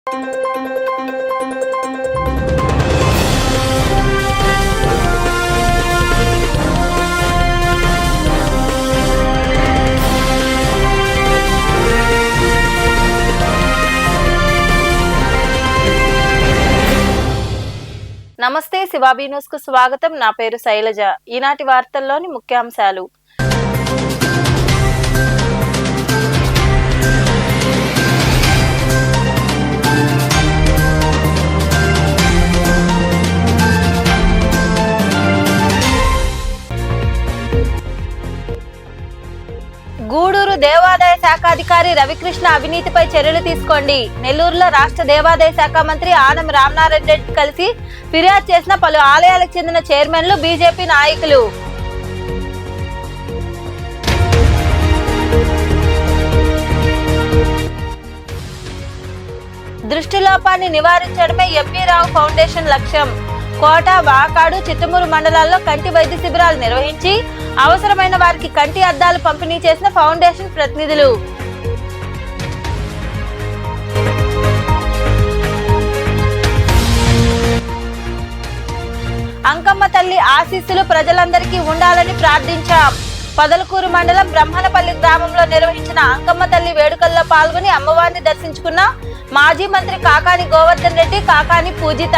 నమస్తే, శివాబీ న్యూస్ కు స్వాగతం. నా పేరు శైలజ. ఈనాటి వార్తల్లోని ముఖ్యాంశాలు. గూడూరు దేవాదాయ శాఖ అధికారి రవికృష్ణ అవినీతిపై చర్యలు తీసుకోండి. నెల్లూరులో రాష్ట్ర దేవాదాయ శాఖ మంత్రి ఆనం రామనారాయణ రెడ్డి కలిసి ఫిర్యాదు చేసిన పలు ఆలయాలకు చెందిన చైర్మన్లు, బీజేపీ నాయకులు. దృష్టిలోపాన్ని నివారించడమే ఎంపీ రావు ఫౌండేషన్ లక్ష్యం. కోట, వాకాడు, చిత్తమూరు మండలాల్లో కంటి వైద్య శిబిరాలు నిర్వహించి అవసరమైన వారికి కంటి అద్దాలు పంపిణీ చేసిన ఫౌండేషన్ ప్రతినిధులు. అంకమ్మ తల్లి ఆశీస్సులు ప్రజలందరికీ ఉండాలని ప్రార్థించాం. పొదలకూరు మండలం బ్రహ్మణపల్లి గ్రామంలో నిర్వహించిన అంకమ్మ తల్లి వేడుకల్లో పాల్గొని అమ్మవారిని దర్శించుకున్న మాజీ మంత్రి కాకాని గోవర్ధన్ రెడ్డి, కాకాని పూజిత.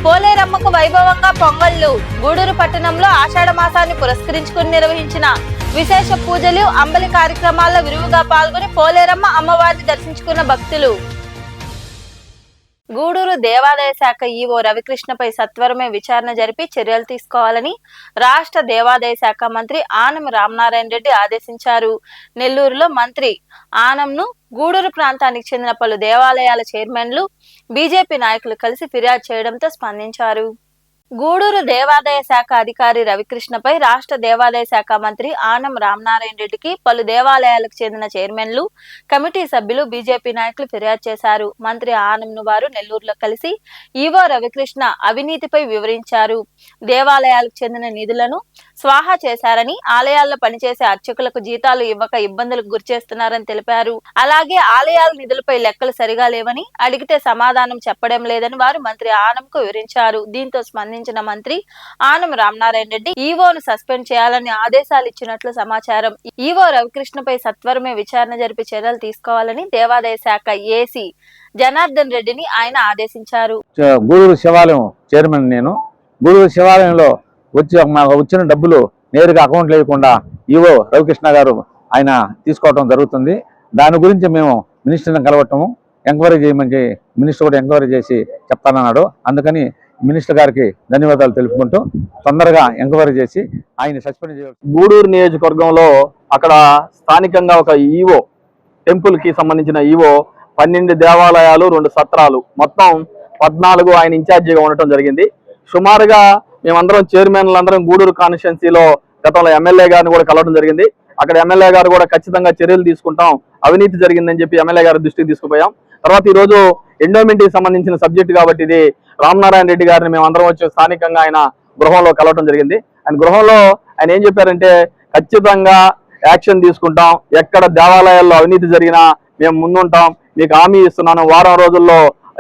పోలేరమ్మకు వైభవంగా పొంగళ్లు. గూడూరు పట్టణంలో ఆషాఢ మాసాన్ని పురస్కరించుకుని నిర్వహించిన విశేష పూజలు, అంబలి కార్యక్రమాల్లో విరివిగా పాల్గొని పోలేరమ్మ అమ్మవారిని దర్శించుకున్న భక్తులు. గూడూరు దేవాదాయ శాఖ ఈవో రవికృష్ణపై సత్వరమే విచారణ జరిపి చర్యలు తీసుకోవాలని రాష్ట్ర దేవాదాయ శాఖ మంత్రి ఆనం రామనారాయణ రెడ్డి ఆదేశించారు. నెల్లూరులో మంత్రి ఆనంను గూడూరు ప్రాంతానికి చెందిన పలు దేవాలయాల చైర్మన్లు, బీజేపీ నాయకులు కలిసి ఫిర్యాదు చేయడంతో స్పందించారు. గూడూరు దేవాదాయ శాఖ అధికారి రవికృష్ణపై రాష్ట్ర దేవాదాయ శాఖ మంత్రి ఆనం రామనారాయణ రెడ్డికి పలు దేవాలయాలకు చెందిన చైర్మన్లు, కమిటీ సభ్యులు, బీజేపీ నాయకులు ఫిర్యాదు చేశారు. మంత్రి ఆనంను వారు నెల్లూరులో కలిసి ఈవో రవికృష్ణ అవినీతిపై వివరించారు. దేవాలయాలకు చెందిన నిధులను స్వాహా చేశారని, ఆలయాల్లో పనిచేసే అర్చకులకు జీతాలు ఇవ్వక ఇబ్బందులకు గురిచేస్తున్నారని తెలిపారు. అలాగే ఆలయాల నిధులపై లెక్కలు సరిగా లేవని, అడిగితే సమాధానం చెప్పడం లేదని వారు మంత్రి ఆనంకు వివరించారు. దీంతో స్పందించిన మంత్రి ఆనం రామనారాయణ రెడ్డి ఈవోను సస్పెండ్ చేయాలని ఆదేశాలు ఇచ్చినట్లు సమాచారం. ఈవో రవికృష్ణపై సత్వరమే విచారణ జరిపి చర్యలు తీసుకోవాలని దేవాదాయ శాఖ ఏసీ జనార్దన్ రెడ్డిని ఆయన ఆదేశించారు. గూడూరు శివాలయం చైర్మన్ నేను. గూడూరు శివాలయంలో వచ్చిన డబ్బులు నేరుగా అకౌంట్ లేకుండా ఈవో రవికృష్ణ గారు ఆయన తీసుకోవడం జరుగుతుంది. దాని గురించి మేము మినిస్టర్ని కలవటము, ఎంక్వైరీ చేయమని మినిస్టర్ కూడా ఎంక్వైరీ చేసి చెప్తానన్నాడు. అందుకని మినిస్టర్ గారికి ధన్యవాదాలు తెలుపుకుంటూ తొందరగా ఎంక్వైరీ చేసి ఆయన సస్పెండ్ చేయాలి. గూడూరు నియోజకవర్గంలో అక్కడ స్థానికంగా ఒక ఈవో, టెంపుల్ కి సంబంధించిన ఈవో 12 దేవాలయాలు, 2 సత్రాలు, మొత్తం 14 ఆయన ఇన్ఛార్జిగా ఉండటం జరిగింది. సుమారుగా మేమందరం చైర్మన్లందరం గూడూరు కాన్స్టిట్యున్సీలో గతంలో ఎమ్మెల్యే గారిని కూడా కలవడం జరిగింది. అక్కడ ఎమ్మెల్యే గారు కూడా ఖచ్చితంగా చర్యలు తీసుకుంటాం, అవినీతి జరిగిందని చెప్పి ఎమ్మెల్యే గారి దృష్టికి తీసుకుపోయాం. తర్వాత ఈ రోజు ఎండోమెంట్కి సంబంధించిన సబ్జెక్ట్ కాబట్టి ఇది రామనారాయణ రెడ్డి గారిని మేము అందరం వచ్చి స్థానికంగా ఆయన గృహంలో కలవటం జరిగింది. ఆయన గృహంలో ఆయన ఏం చెప్పారంటే, ఖచ్చితంగా యాక్షన్ తీసుకుంటాం, ఎక్కడ దేవాలయాల్లో అవినీతి జరిగినా మేము ముందుంటాం, మీకు హామీ ఇస్తున్నాను, వారం రోజుల్లో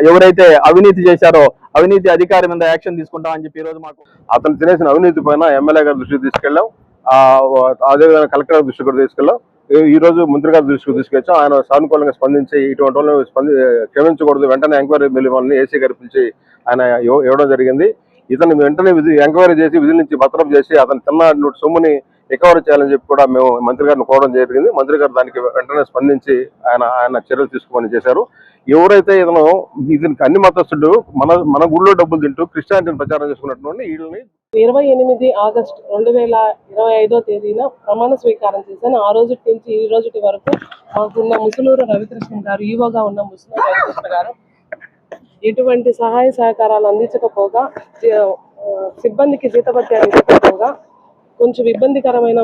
ఎవరైతే అవినీతి చేశారో అవినీతి అధికారి మీద యాక్షన్ తీసుకుంటాం అని చెప్పి ఈ రోజు మాకు అతను తినేసిన అవినీతి పైన ఎమ్మెల్యే గారి దృష్టికి తీసుకెళ్ళాం. అదేవిధంగా కలెక్టర్ గారి దృష్టికి కూడా తీసుకెళ్ళాం. ఈ రోజు మంత్రి గారి దృష్టికి తీసుకొచ్చాం. ఆయన సానుకూలంగా స్పందించి ఇటువంటి వాళ్ళని క్షమించకూడదు, వెంటనే ఎంక్వైరీ వాళ్ళని ఏసీ గారి పిలిచి ఆయన ఇవ్వడం జరిగింది. ఇతను వెంటనే ఎంక్వైరీ చేసి విధుల నుంచి భద్రపు చేసి అతను తిన్న సొమ్ముని రికవరీ చేయాలని చెప్పి కూడా మేము మంత్రి గారిని కోరడం జరిగింది. మంత్రి గారు దానికి వెంటనే స్పందించి ఆయన చర్యలు తీసుకోమని చేశారు. ఎవరైతే ఇతనికి అన్ని మతస్థుడు మన గుడిలో డబ్బులు తింటూ క్రిస్టియానిటీని ప్రచారం చేసుకున్నటువంటి వీళ్ళని 28 ఆగస్టు 2025 తేదీన ప్రమాణ స్వీకారం చేశాను. ఆ రోజు నుంచి ఈ రోజు వరకు మాకున్న ముసునూరు రవికృష్ణ గారు, ఈవోగా ఉన్న ముసునూరు రవికృష్ణ గారు ఎటువంటి సహాయ సహకారాలు అందించకపోగా, సిబ్బందికి జీతభత్యాలు ఇవ్వకపోగా కొంచెం ఇబ్బందికరమైన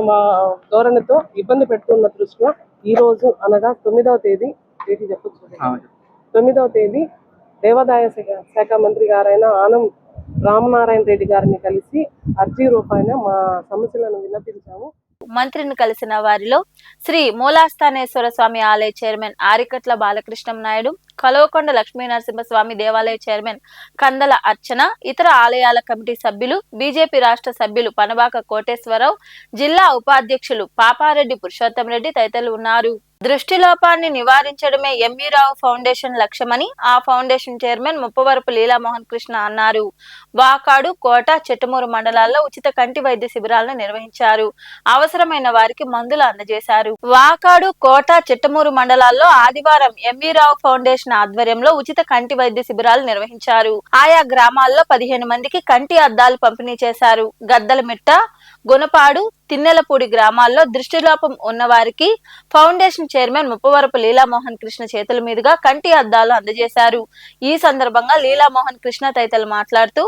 ధోరణితో ఇబ్బంది పెడుతున్న దృష్ట్యా ఈ రోజు అనగా 9వ తేదీ చెప్పొచ్చు, 9వ తేదీ దేవాదాయ శాఖ మంత్రి గారైన ఆనం రామనారాయణ రెడ్డి గారిని కలిసి అర్జీ రూపాయన మా సమస్యలను విన్నపించాము. మంత్రిని కలిసిన వారిలో శ్రీ మూలాస్థానేశ్వర స్వామి ఆలయ చైర్మన్ ఆరికట్ల బాలకృష్ణం నాయుడు, కలవకొండ లక్ష్మీనరసింహస్వామి దేవాలయ చైర్మన్ కందల అర్చన, ఇతర ఆలయాల కమిటీ సభ్యులు, బీజేపీ రాష్ట్ర సభ్యులు పనబాక కోటేశ్వరరావు, జిల్లా ఉపాధ్యక్షులు పాపారెడ్డి పురుషోత్తం రెడ్డి తదితరులు ఉన్నారు. దృష్టిలోపాన్ని నివారించడమే ఎంవీ రావు ఫౌండేషన్ లక్ష్యమని ఆ ఫౌండేషన్ చైర్మన్ ముప్పవరపు లీలామోహన్ కృష్ణ అన్నారు. వాకాడు, కోట, చెట్టుమూరు మండలాల్లో ఉచిత కంటి వైద్య శిబిరాలను నిర్వహించారు. అవసరమైన వారికి మందులు అందజేశారు. వాకాడు, కోట, చెట్టుమూరు మండలాల్లో ఆదివారం ఎంవీ రావు ఫౌండేషన్ ఆధ్వర్యంలో ఉచిత కంటి వైద్య శిబిరాలు నిర్వహించారు. ఆయా గ్రామాల్లో 15 మందికి కంటి అద్దాలు పంపిణీ చేశారు. గద్దలమిట్ట, గుణపాడు, తిన్నెలపూడి గ్రామాల్లో దృష్టిలోపం ఉన్న వారికి ఫౌండేషన్ చైర్మన్ ముప్పవరపు లీలామోహన్ కృష్ణ చేతుల మీదుగా కంటి అద్దాలు అందజేశారు. ఈ సందర్భంగా లీలామోహన్ కృష్ణ తదితరులు మాట్లాడుతూ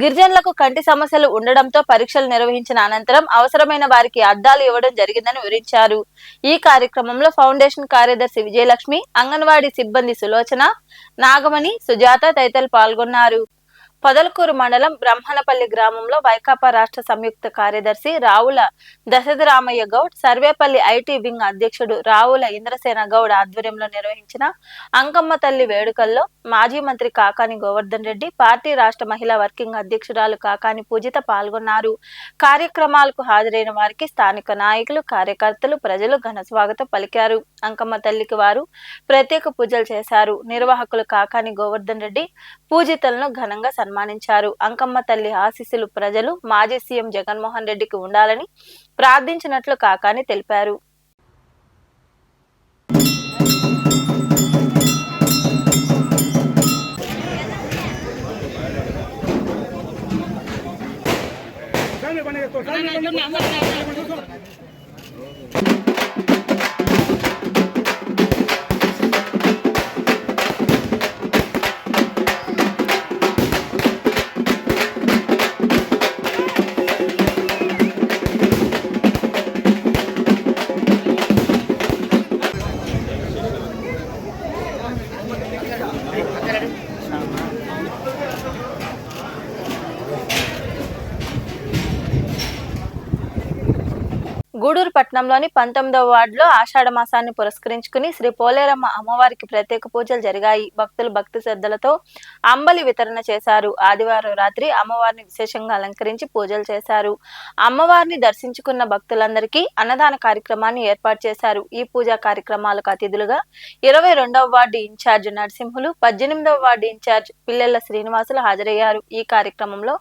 గిరిజనులకు కంటి సమస్యలు ఉండడంతో పరీక్షలు నిర్వహించిన అనంతరం అవసరమైన వారికి అద్దాలు ఇవ్వడం జరిగిందని వివరించారు. ఈ కార్యక్రమంలో ఫౌండేషన్ కార్యదర్శి విజయలక్ష్మి, అంగన్వాడీ సిబ్బంది సులోచన, నాగమణి, సుజాత తదితరులు పాల్గొన్నారు. పొదలకూరు మండలం బ్రహ్మణపల్లి గ్రామంలో వైకాపా రాష్ట్ర సంయుక్త కార్యదర్శి రావుల దశరథరామయ్య గౌడ్, సర్వేపల్లి ఐటీ వింగ్ అధ్యక్షుడు రావుల ఇంద్రసేన గౌడ్ ఆధ్వర్యంలో నిర్వహించిన అంకమ్మ తల్లి వేడుకల్లో మాజీ మంత్రి కాకాని గోవర్ధన్ రెడ్డి, పార్టీ రాష్ట్ర మహిళా వర్కింగ్ అధ్యక్షురాలు కాకాని పూజిత పాల్గొన్నారు. కార్యక్రమాలకు హాజరైన వారికి స్థానిక నాయకులు, కార్యకర్తలు, ప్రజలు ఘన స్వాగతం పలికారు. అంకమ్మ తల్లికి వారు ప్రత్యేక పూజలు చేశారు. నిర్వాహకులు కాకాని గోవర్ధన్ రెడ్డి పూజితలను ఘనంగా సన్మానించారు. అంకమ్మ తల్లి ఆశీస్సులు ప్రజలు, మాజీ సీఎం జగన్మోహన్ రెడ్డికి ఉండాలని ప్రార్థించినట్లు కాకాని తెలిపారు. గూడూరు పట్టణంలోని 19వ వార్డులో ఆషాఢ మాసాన్ని పురస్కరించుకుని శ్రీ పోలేరమ్మ అమ్మవారికి ప్రత్యేక పూజలు జరిగాయి. భక్తులు భక్తి శ్రద్ధలతో అంబలి వితరణ చేశారు. ఆదివారం రాత్రి అమ్మవారిని విశేషంగా అలంకరించి పూజలు చేశారు. అమ్మవారిని దర్శించుకున్న భక్తులందరికీ అన్నదాన కార్యక్రమాన్ని ఏర్పాటు చేశారు. ఈ పూజా కార్యక్రమాలకు అతిథులుగా 22వ వార్డు ఇన్ఛార్జ్ నరసింహులు, 18వ వార్డు ఇన్ఛార్జ్ పిల్లెల శ్రీనివాసులు హాజరయ్యారు. ఈ కార్యక్రమంలో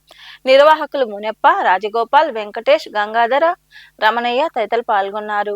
నిర్వాహకులు మునెప్ప, రాజగోపాల్, వెంకటేష్, గంగాధర, రమణయ్య తదితరులు పాల్గొన్నారు.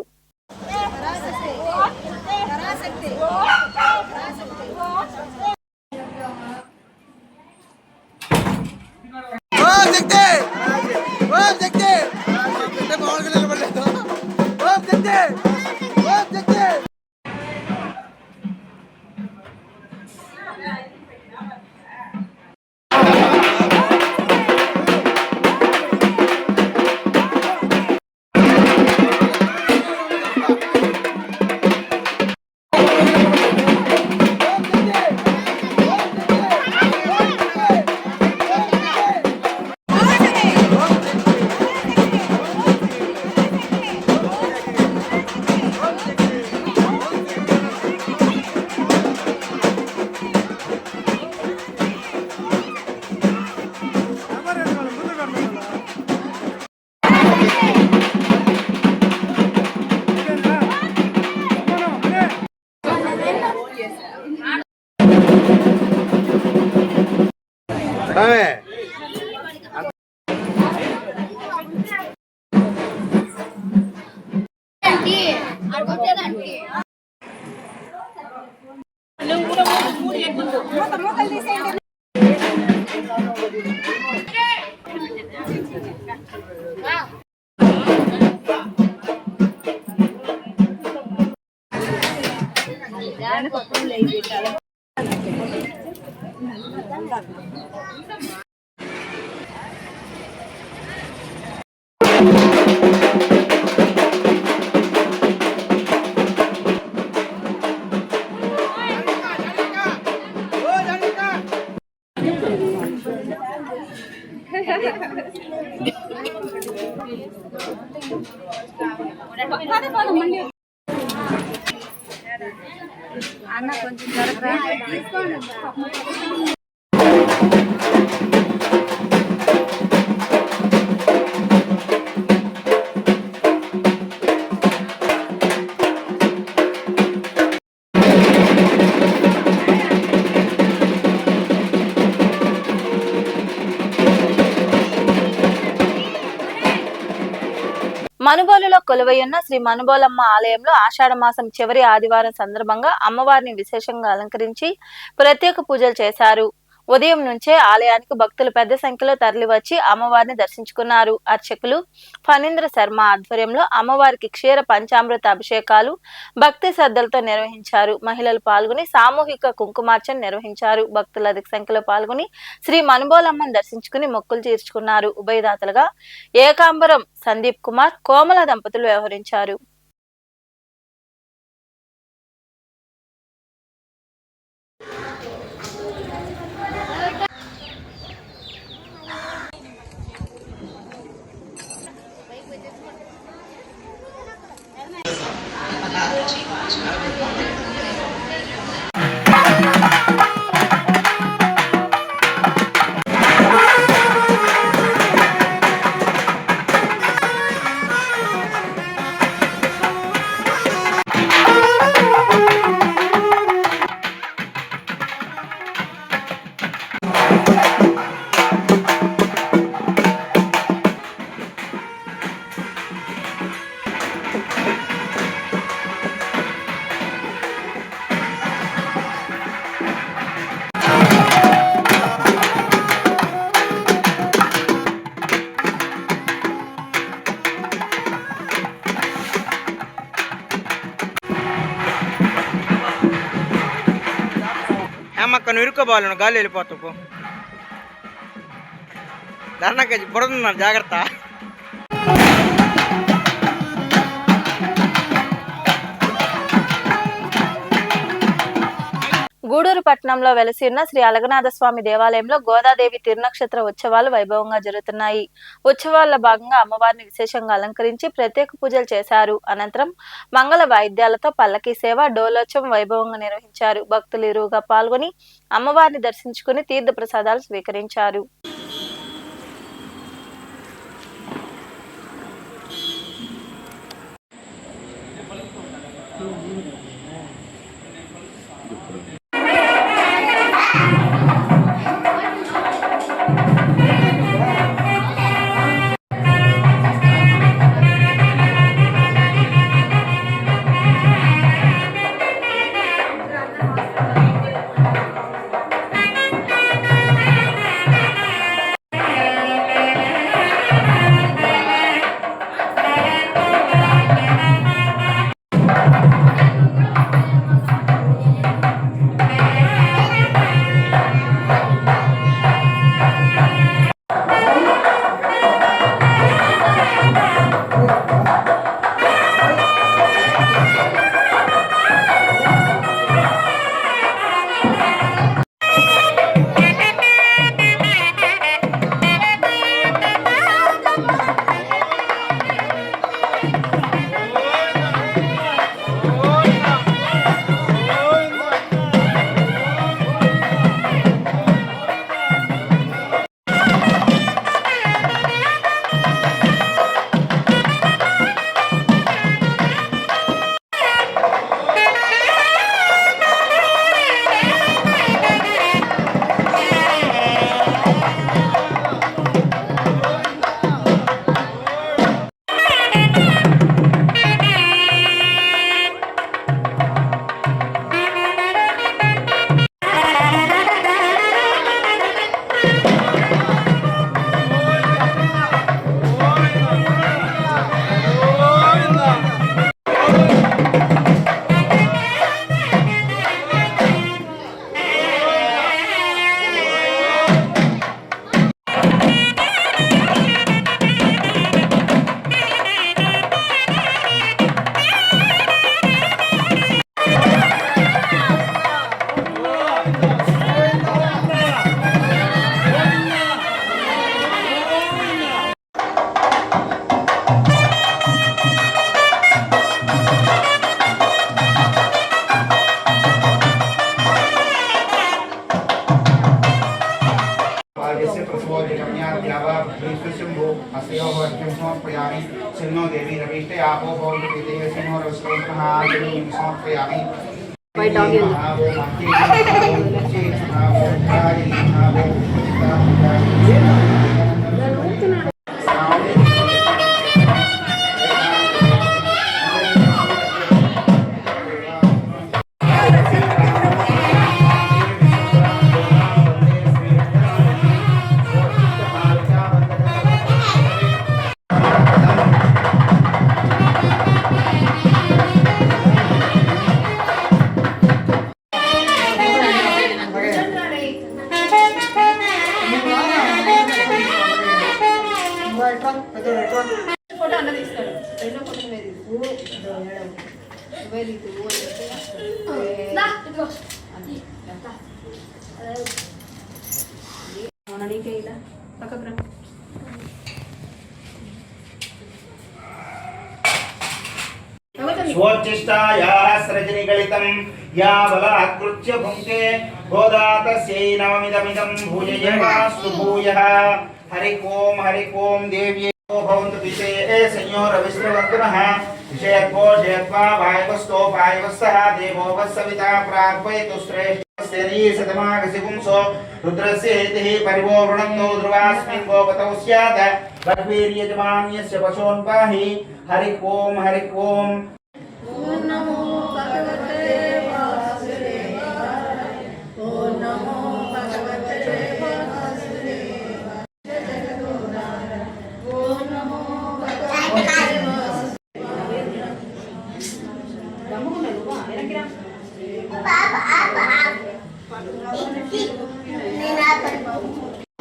మనుబోలులో కొలువైయున్న శ్రీ మనుబోలమ్మ ఆలయంలో ఆషాఢ మాసం చివరి ఆదివారం సందర్భంగా అమ్మవారిని విశేషంగా అలంకరించి ప్రత్యేక పూజలు చేశారు. ఉదయం నుంచే ఆలయానికి భక్తులు పెద్ద సంఖ్యలో తరలివచ్చి అమ్మవారిని దర్శించుకున్నారు. అర్చకులు ఫణీంద్ర శర్మ ఆధ్వర్యంలో అమ్మవారికి క్షీర పంచామృత అభిషేకాలు భక్తి శ్రద్ధలతో నిర్వహించారు. మహిళలు పాల్గొని సామూహిక కుంకుమార్చన నిర్వహించారు. భక్తులు అధిక సంఖ్యలో పాల్గొని శ్రీ మనుబోలమ్మను దర్శించుకుని మొక్కులు తీర్చుకున్నారు. ఉభయదాతలుగా ఏకాంబరం సందీప్ కుమార్, కోమల దంపతులు వ్యవహరించారు. ఏమక్క నురుకోబాలను గాలి వెళ్ళిపోతావు ధర్నాకి బుడదున్నారు జాగ్రత్త. గూడూరు పట్టణంలో వెలసి ఉన్న శ్రీ అలగనాథ స్వామి దేవాలయంలో గోదాదేవి తిరునక్షత్ర ఉత్సవాలు వైభవంగా జరుగుతున్నాయి. ఉత్సవాల్లో భాగంగా అమ్మవారిని విశేషంగా అలంకరించి ప్రత్యేక పూజలు చేశారు. అనంతరం మంగళ వాయిద్యాలతో పల్లకీ సేవ, డోలోత్సవం వైభవంగా నిర్వహించారు. భక్తులు ఇరువుగా పాల్గొని అమ్మవారిని దర్శించుకుని తీర్థ ప్రసాదాలు స్వీకరించారు. शीते आपो भवन्तु पीते सिंहरस्रोत्रः आग्नेयं समर्पयामि। स्वोच्चिष्टायाः सृजनिगलितं या बलाकृत्य भुङ्क्ते गोदातस्यै नवमिदमिदं भूययेवास्तु भूयः। हरि ओम देव्ये भवन्तु विषये संयोर विष्णुवन्दनः विषयत्वो जयत्वा वायवस्तो वायवस्तः देवो वत्सविता प्रार्पयतु श्रेष्ठस्य नीशतमागसि पुंसो रुद्रस्य हेतिः परिवो वृणन्तो ध्रुवास्मिन् गोपतौ स्यात् बह्वीर्यजमान्यस्य पशून् पाहि। हरि ओम ओम नमो भगवते वासुदेवाय। ओम नमो भगवते वासुदेवाय। ओम नमो भगवते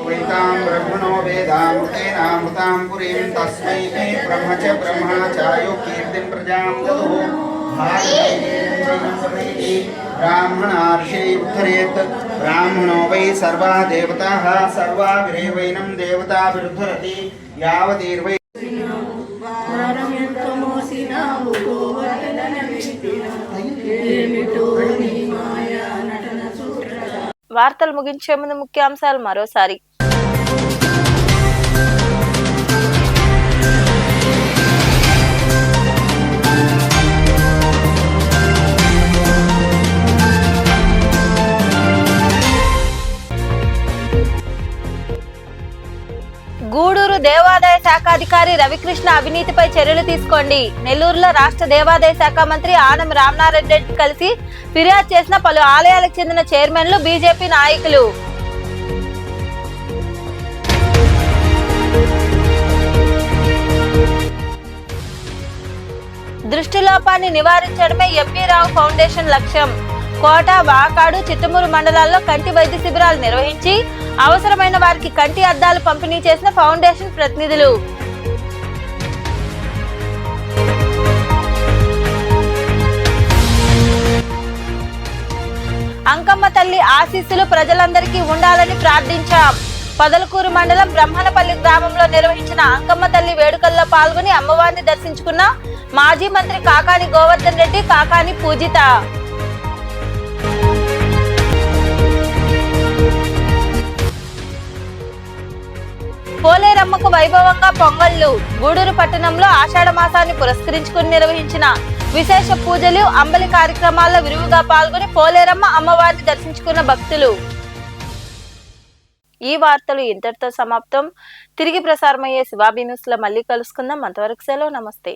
वैतां ब्रह्मणो वेदामृतेनामृतां पुरीं तस्मै ब्रह्म च ब्रह्मा चायो कीर्तिं प्रजां ददुः। ब्राह्मणार्षे उद्धरेत् ब्राह्मणो वै सर्वा देवताः सर्वाग्रे वैनं देवताभिरुद्धरति यावतीर्वै వార్తలు ముగించే ముందు ముఖ్యాంశాలు మరోసారి. గూడూరు దేవాదాయ శాఖ అధికారి రవికృష్ణ అవినీతిపై చర్యలు తీసుకోండి. నెల్లూరులో రాష్ట్ర దేవాదాయ శాఖ మంత్రి ఆనం రామనారాయణ రెడ్డి కలిసి ఫిర్యాదు చేసిన పలు ఆలయాలకు చెందిన చైర్మన్లు బీజేపీ నాయకులు. దృష్టిలోపాన్ని నివారించడమే ఎంపీ రావు ఫౌండేషన్ లక్ష్యం. కోట, వాకాడు, చిత్తమూరు మండలాల్లో కంటి వైద్య శిబిరాలు నిర్వహించి అవసరమైన వారికి కంటి అద్దాలు పంపిణీ చేసిన ఫౌండేషన్ ప్రతినిధులు. అంకమ్మ తల్లి ఆశీస్సులు ప్రజలందరికీ ఉండాలని ప్రార్థించాం. పొదలకూరు మండలం బ్రహ్మణపల్లి గ్రామంలో నిర్వహించిన అంకమ్మ తల్లి వేడుకల్లో పాల్గొని అమ్మవారిని దర్శించుకున్న మాజీ మంత్రి కాకాని గోవర్ధన్ రెడ్డి, కాకాని పూజిత. పోలేరమ్మకు వైభవంగా పొంగళ్లు. గూడూరు పట్టణంలో ఆషాఢ మాసాన్ని పురస్కరించుకుని నిర్వహించిన విశేష పూజలు, అంబలి కార్యక్రమాల్లో విరివిగా పాల్గొని పోలేరమ్మ అమ్మవారిని దర్శించుకున్న భక్తులు. ఈ వార్తలు ఇంతటితో సమాప్తం. తిరిగి ప్రసారమయ్యే శివాబీ న్యూస్ లో మళ్ళీ కలుసుకుందాం. అంతవరకు సెలవు. నమస్తే.